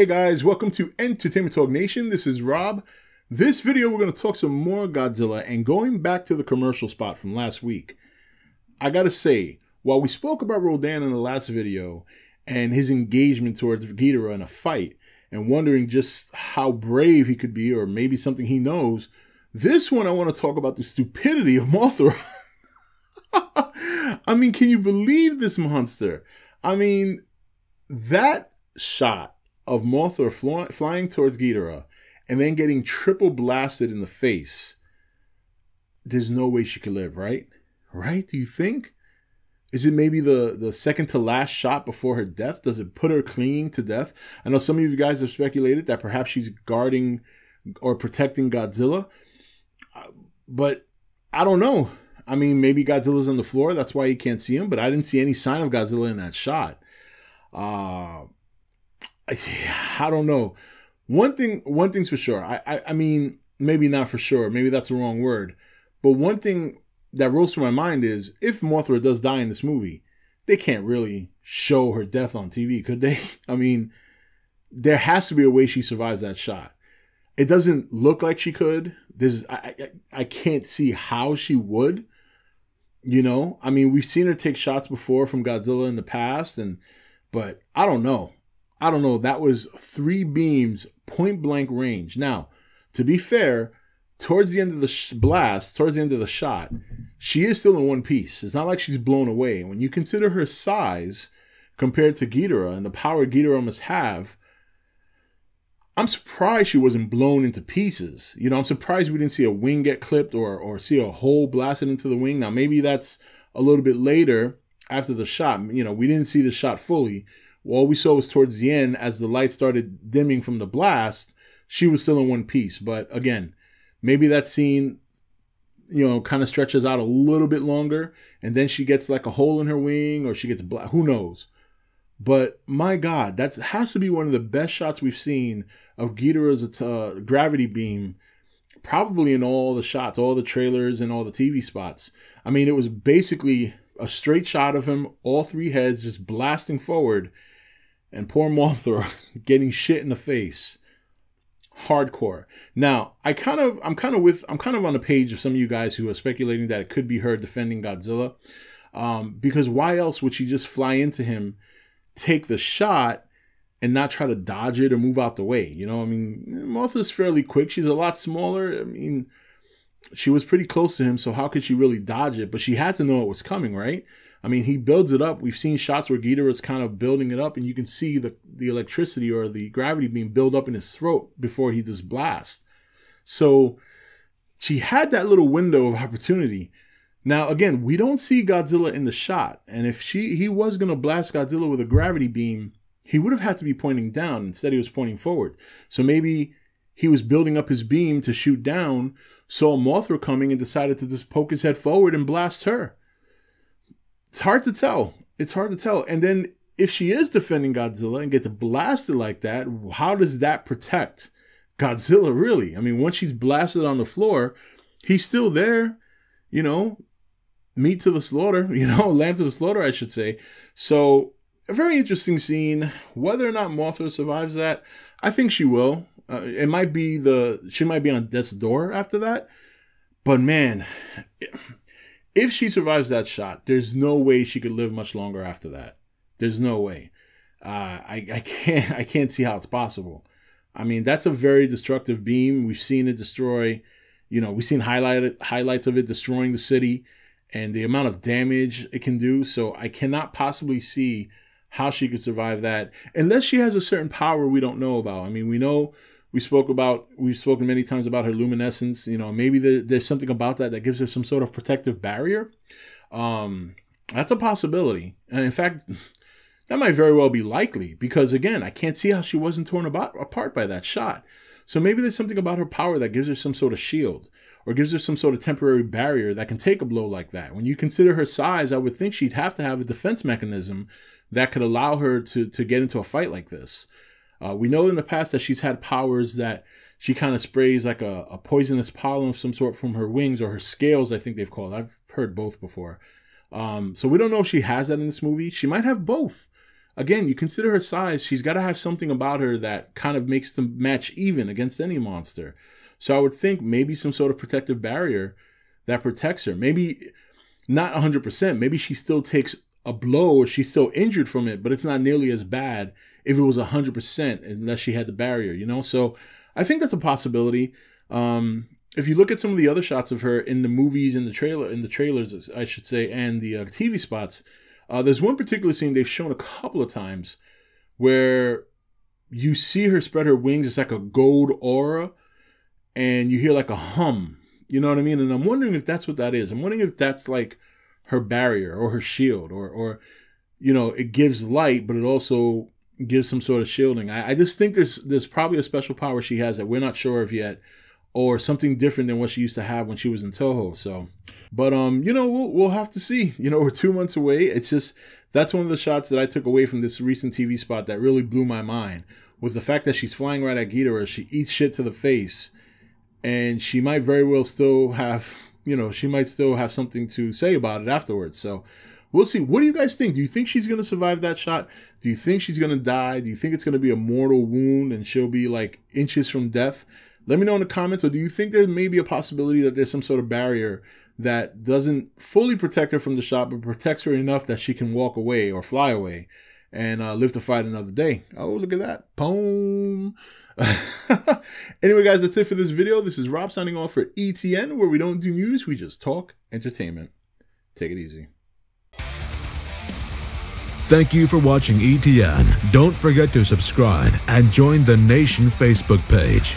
Hey guys, welcome to Entertainment Talk Nation. This is Rob. This video we're going to talk some more Godzilla, and going back to the commercial spot from last week, I gotta say, while we spoke about Rodan in the last video and his engagement towards Ghidorah in a fight and wondering just how brave he could be or maybe something he knows, this one I want to talk about the stupidity of Mothra. I mean, can you believe this monster? I mean, that shot of Mothra flying towards Ghidorah and then getting triple blasted in the face, there's no way she could live, right? Right? Do you think? Is it maybe the second to last shot before her death? Does it put her clinging to death? I know some of you guys have speculated that perhaps she's guarding or protecting Godzilla, but I don't know. I mean, maybe Godzilla's on the floor, that's why you can't see him, but I didn't see any sign of Godzilla in that shot. I don't know. One thing's for sure. I mean, maybe not for sure. Maybe that's the wrong word. But one thing that rolls through my mind is, if Mothra does die in this movie, they can't really show her death on TV, could they? I mean, there has to be a way she survives that shot. It doesn't look like she could. I can't see how she would. You know, I mean, we've seen her take shots before from Godzilla in the past, but I don't know. I don't know. That was 3 beams, point blank range. Now, to be fair, towards the end of the blast, towards the end of the shot, she is still in one piece. It's not like she's blown away. When you consider her size compared to Ghidorah and the power Ghidorah must have, I'm surprised she wasn't blown into pieces. You know, I'm surprised we didn't see a wing get clipped or see a hole blasted into the wing. Now, maybe that's a little bit later after the shot. You know, we didn't see the shot fully. All we saw was towards the end, as the light started dimming from the blast, she was still in one piece. But again, maybe that scene, you know, kind of stretches out a little bit longer, and then she gets like a hole in her wing, or she gets who knows. But my God, that has to be one of the best shots we've seen of Ghidorah's gravity beam, probably in all the shots, all the trailers and all the TV spots. I mean, it was basically a straight shot of him, all 3 heads just blasting forward, and poor Mothra getting shit in the face. Hardcore. Now, I'm kind of on the page of some of you guys who are speculating that it could be her defending Godzilla, because why else would she just fly into him, take the shot, and not try to dodge it or move out the way? You know, I mean, Mothra's fairly quick. She's a lot smaller. I mean, she was pretty close to him, so how could she really dodge it? But she had to know it was coming, right? I mean, he builds it up. We've seen shots where Ghidorah's kind of building it up, and you can see the electricity or the gravity being build up in his throat before he just blasts. So she had that little window of opportunity. Now, again, we don't see Godzilla in the shot, and if he was going to blast Godzilla with a gravity beam, he would have had to be pointing down. Instead, he was pointing forward. So maybe he was building up his beam to shoot down, saw Mothra coming, and decided to just poke his head forward and blast her. It's hard to tell. It's hard to tell. And then if she is defending Godzilla and gets blasted like that, how does that protect Godzilla, really? I mean, once she's blasted on the floor, he's still there, you know, meat to the slaughter, you know, lamb to the slaughter, I should say. So a very interesting scene. Whether or not Mothra survives that, I think she will. She might be on death's door after that. But man, if she survives that shot, there's no way she could live much longer after that. There's no way. I can't see how it's possible. I mean, that's a very destructive beam. We've seen it destroy, you know, we've seen highlights of it destroying the city and the amount of damage it can do. So I cannot possibly see how she could survive that, unless she has a certain power we don't know about. I mean, we know we've spoken many times about her luminescence. You know, maybe there's something about that gives her some sort of protective barrier. That's a possibility. And in fact, that might very well be likely, because again, I can't see how she wasn't torn apart by that shot. So maybe there's something about her power that gives her some sort of shield, or gives her some sort of temporary barrier that can take a blow like that. When you consider her size, I would think she'd have to have a defense mechanism that could allow her to get into a fight like this. We know in the past that she's had powers that she kind of sprays like a poisonous pollen of some sort from her wings, or her scales, I think they've called. I've heard both before. So we don't know if she has that in this movie. She might have both. again, you consider her size, she's got to have something about her that kind of makes them match even against any monster. So I would think maybe some sort of protective barrier that protects her. Maybe not 100%. Maybe she still takes a blow or she's still injured from it, but it's not nearly as bad if it was 100% unless she had the barrier, you know? So I think that's a possibility. If you look at some of the other shots of her in the movies, in the trailers, I should say, and the TV spots, there's one particular scene they've shown a couple of times where you see her spread her wings. It's like a gold aura, and you hear like a hum. You know what I mean? And I'm wondering if that's what that is. I'm wondering if that's like her barrier or her shield, or you know, it gives light, but it also gives some sort of shielding. I just think there's probably a special power she has that we're not sure of yet, or something different than what she used to have when she was in Toho. So, but you know, we'll have to see. You know, we're 2 months away. It's just, that's one of the shots that I took away from this recent TV spot that really blew my mind, was the fact that she's flying right at Ghidorah. She eats shit to the face, and she might very well still have, you know, she might still have something to say about it afterwards. So we'll see. What do you guys think? Do you think she's going to survive that shot? Do you think she's going to die? Do you think it's going to be a mortal wound and she'll be like inches from death? Let me know in the comments. Or do you think there may be a possibility that there's some sort of barrier that doesn't fully protect her from the shot, but protects her enough that she can walk away or fly away and live to fight another day? Oh, look at that. Boom. Anyway, guys, that's it for this video. This is Rob signing off for E.T.N, where we don't do news, we just talk entertainment. Take it easy. Thank you for watching E.T.N. Don't forget to subscribe and join the Nation Facebook page.